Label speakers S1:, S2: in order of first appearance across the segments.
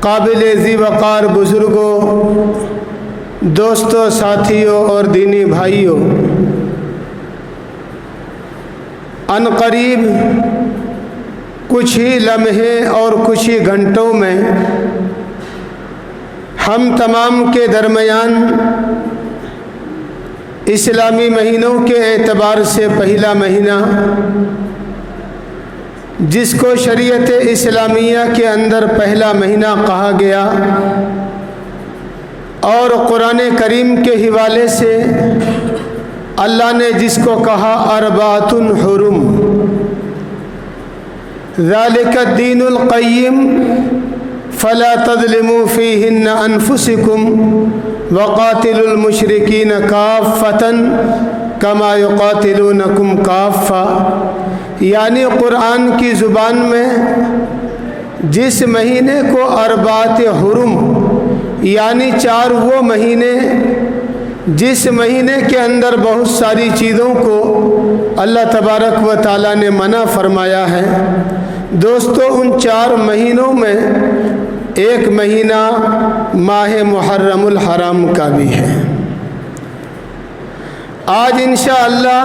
S1: قابل ذی وقار بزرگوں، دوستوں، ساتھیوں اور دینی بھائیوں، ان قریب کچھ ہی لمحے اور کچھ ہی گھنٹوں میں ہم تمام کے درمیان اسلامی مہینوں کے اعتبار سے پہلا مہینہ، جس کو شریعت اسلامیہ کے اندر پہلا مہینہ کہا گیا، اور قرآن کریم کے حوالے سے اللہ نے جس کو کہا اربعۃ حرم، ذالک الدین القیم فلا تظلموا فیہن انفسکم وقاتلوا المشرکین کافۃ کما یقاتلونکم کافہ، یعنی قرآن کی زبان میں جس مہینے کو اربعۃ حرم یعنی 4 وہ مہینے جس مہینے کے اندر بہت ساری چیزوں کو اللہ تبارک و تعالیٰ نے منع فرمایا ہے، دوستو ان 4 مہینوں میں ایک مہینہ ماہ محرم الحرام کا بھی ہے۔ آج انشاءاللہ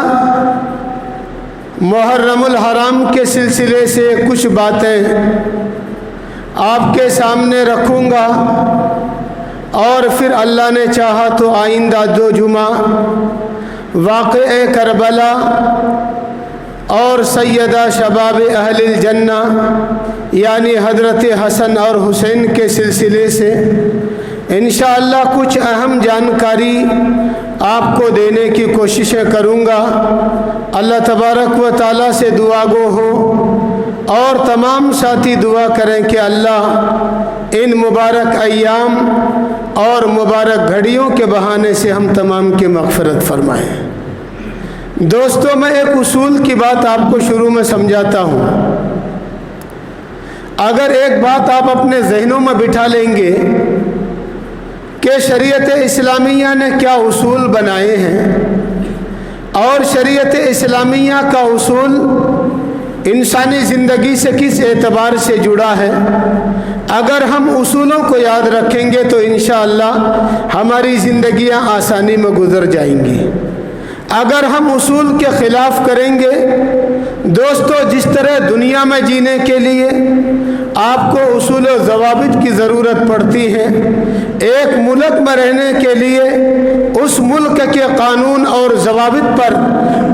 S1: محرم الحرام کے سلسلے سے کچھ باتیں آپ کے سامنے رکھوں گا، اور پھر اللہ نے چاہا تو آئندہ 2 جمعہ واقعہ کربلا اور سیدہ شباب اہل الجنہ یعنی حضرت حسن اور حسین کے سلسلے سے انشاءاللہ کچھ اہم جانکاری آپ کو دینے کی کوششیں کروں گا۔ اللہ تبارک و تعالیٰ سے دعا گو ہوں اور تمام ساتھی دعا کریں کہ اللہ ان مبارک ایام اور مبارک گھڑیوں کے بہانے سے ہم تمام کی مغفرت فرمائیں۔ دوستو میں ایک اصول کی بات آپ کو شروع میں سمجھاتا ہوں۔ اگر ایک بات آپ اپنے ذہنوں میں بٹھا لیں گے کہ شریعت اسلامیہ نے کیا اصول بنائے ہیں اور شریعت اسلامیہ کا اصول انسانی زندگی سے کس اعتبار سے جڑا ہے، اگر ہم اصولوں کو یاد رکھیں گے تو انشاءاللہ ہماری زندگیاں آسانی میں گزر جائیں گی۔ اگر ہم اصول کے خلاف کریں گے، دوستو جس طرح دنیا میں جینے کے لیے آپ کو اصول و ضوابط کی ضرورت پڑتی ہے، ایک ملک میں رہنے کے لیے اس ملک کے قانون اور ضوابط پر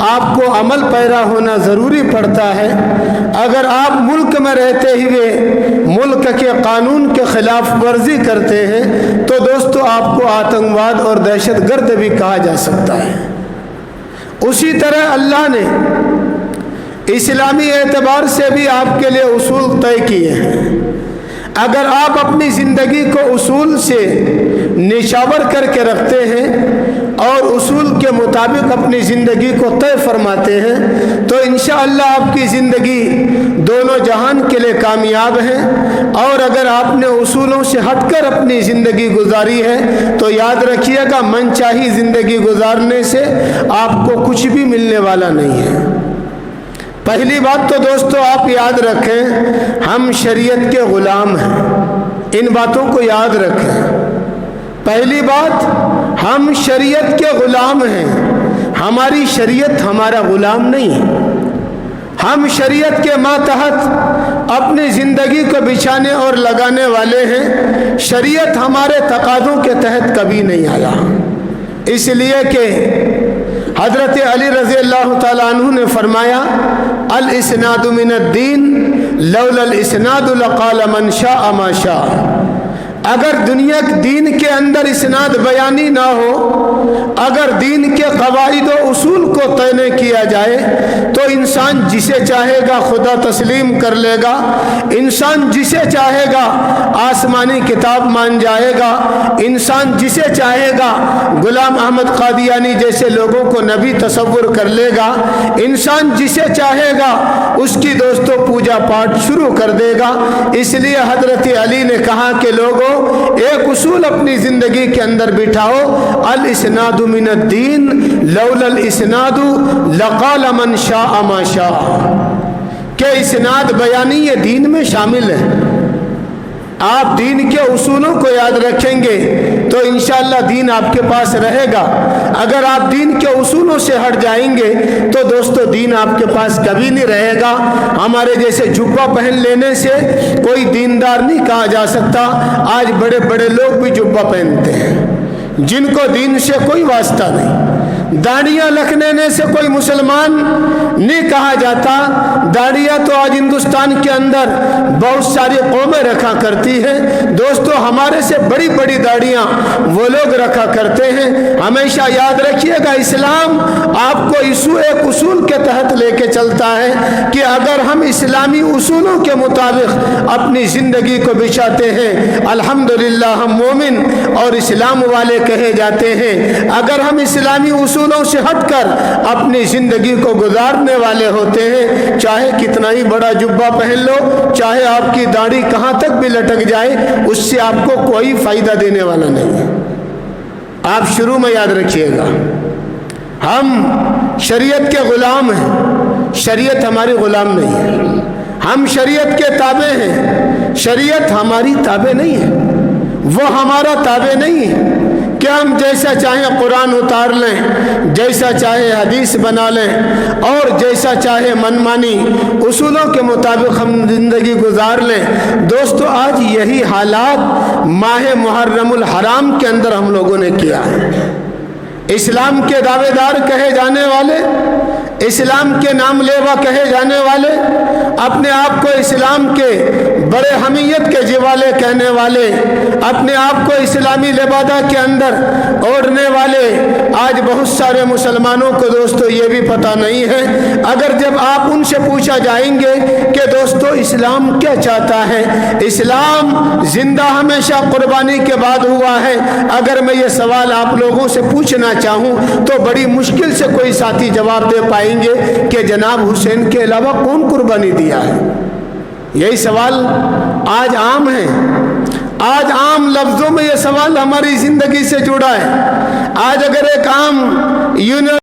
S1: آپ کو عمل پیرا ہونا ضروری پڑتا ہے۔ اگر آپ ملک میں رہتے ہوئے ملک کے قانون کے خلاف ورزی کرتے ہیں تو دوستو آپ کو آتنکواد اور دہشت گرد بھی کہا جا سکتا ہے۔ اسی طرح اللہ نے اسلامی اعتبار سے بھی آپ کے لیے اصول طے کیے ہیں۔ اگر آپ اپنی زندگی کو اصول سے نشاور کر کے رکھتے ہیں اور اصول کے مطابق اپنی زندگی کو طے فرماتے ہیں تو انشاءاللہ آپ کی زندگی دونوں جہان کے لیے کامیاب ہے، اور اگر آپ نے اصولوں سے ہٹ کر اپنی زندگی گزاری ہے تو یاد رکھیے گا من چاہی زندگی گزارنے سے آپ کو کچھ بھی ملنے والا نہیں ہے۔ پہلی بات تو دوستو آپ یاد رکھیں، ہم شریعت کے غلام ہیں، ان باتوں کو یاد رکھیں۔ پہلی بات، ہم شریعت کے غلام ہیں، ہماری شریعت ہمارا غلام نہیں ہے۔ ہم شریعت کے ماتحت اپنی زندگی کو بچھانے اور لگانے والے ہیں، شریعت ہمارے تقاضوں کے تحت کبھی نہیں آیا، اس لیے کہ حضرت علی رضی اللہ تعالیٰ عنہ نے فرمایا الاسناد من الدین لولا الاسناد لقال من شاء ما شاء۔ اگر دنیا دین کے اندر اسناد بیانی نہ ہو، اگر دین کے قواعد و اصول کو طے نہ کیا جائے تو انسان جسے چاہے گا خدا تسلیم کر لے گا، انسان جسے چاہے گا آسمانی کتاب مان جائے گا، انسان جسے چاہے گا غلام احمد قادیانی جیسے لوگوں کو نبی تصور کر لے گا، انسان جسے چاہے گا اس کی دوستوں پوجا پاٹ شروع کر دے گا۔ اس لیے حضرت علی نے کہا کہ لوگوں ایک اصول اپنی زندگی کے اندر بٹھاؤ، الاسناد من الدین لولا الاسناد لقال من شاء ما شاء، کہ اسناد بیانی یہ دین میں شامل ہے۔ آپ دین کے اصولوں کو یاد رکھیں گے تو انشاءاللہ دین آپ کے پاس رہے گا. اگر آپ دین کے اصولوں سے ہٹ جائیں گے تو دوستو دین آپ کے پاس کبھی نہیں رہے گا. ہمارے جیسے جبہ پہن لینے سے کوئی دیندار نہیں کہا جا سکتا. آج بڑے بڑے لوگ بھی جبہ پہنتے ہیں جن کو دین سے کوئی واسطہ نہیں. داڑیاں رکھنے سے کوئی مسلمان نہیں کہا جاتا. داڑیاں تو آج ہندوستان کے اندر بہت ساری قومیں رکھا کرتی ہیں. دوستو ہمارے سے بڑی بڑی داڑیاں وہ لوگ رکھا کرتے ہیں. ہمیشہ یاد رکھیے گا اسلام آپ کو ایک اصول کے تحت لے کے چلتا ہے کہ اگر ہم اسلامی اصولوں کے مطابق اپنی زندگی کو بچاتے ہیں الحمدللہ ہم مومن اور اسلام والے کہے جاتے ہیں. اگر ہم اسلامی اصولوں سے ہٹ کر اپنی زندگی کو گزارنے والے ہوتے ہیں, چاہے کتنا ہی بڑا جبہ پہن لو, چاہے آپ کی داڑھی کہاں تک بھی لٹک جائے, اس سے آپ کو کوئی فائدہ دینے والا نہیں ہے. آپ شروع میں یاد رکھیے گا ہم شریعت کے غلام ہیں, شریعت ہماری غلام نہیں ہے. ہم شریعت کے تابع ہیں, شریعت ہماری تابع نہیں ہے, وہ ہمارا تابع نہیں ہے کہ ہم جیسا چاہیں قرآن اتار لیں, جیسا چاہے حدیث بنا لیں اور جیسا چاہے منمانی اصولوں کے مطابق ہم زندگی گزار لیں. دوستو آج یہی حالات ماہ محرم الحرام کے اندر ہم لوگوں نے کیا ہے. اسلام کے دعوے دار کہے جانے والے, اسلام کے نام لیوا کہے جانے والے, اپنے آپ کو اسلام کے بڑے حمیت کے جوالے کہنے والے, اپنے آپ کو اسلامی لبادہ کے اندر اوڑھنے والے, آج بہت سارے مسلمانوں کو دوستو یہ بھی پتہ نہیں ہے. اگر جب آپ ان سے پوچھا جائیں گے کہ دوستو اسلام کیا چاہتا ہے, اسلام زندہ ہمیشہ قربانی کے بعد ہوا ہے, اگر میں یہ سوال آپ لوگوں سے پوچھنا چاہوں تو بڑی مشکل سے کوئی ساتھی جواب دے پائیں گے کہ جناب حسین کے علاوہ کون قربانی دیا ہے. یہی سوال آج عام ہے, آج عام لفظوں میں یہ سوال ہماری زندگی سے جڑا ہے. آج اگر ایک عام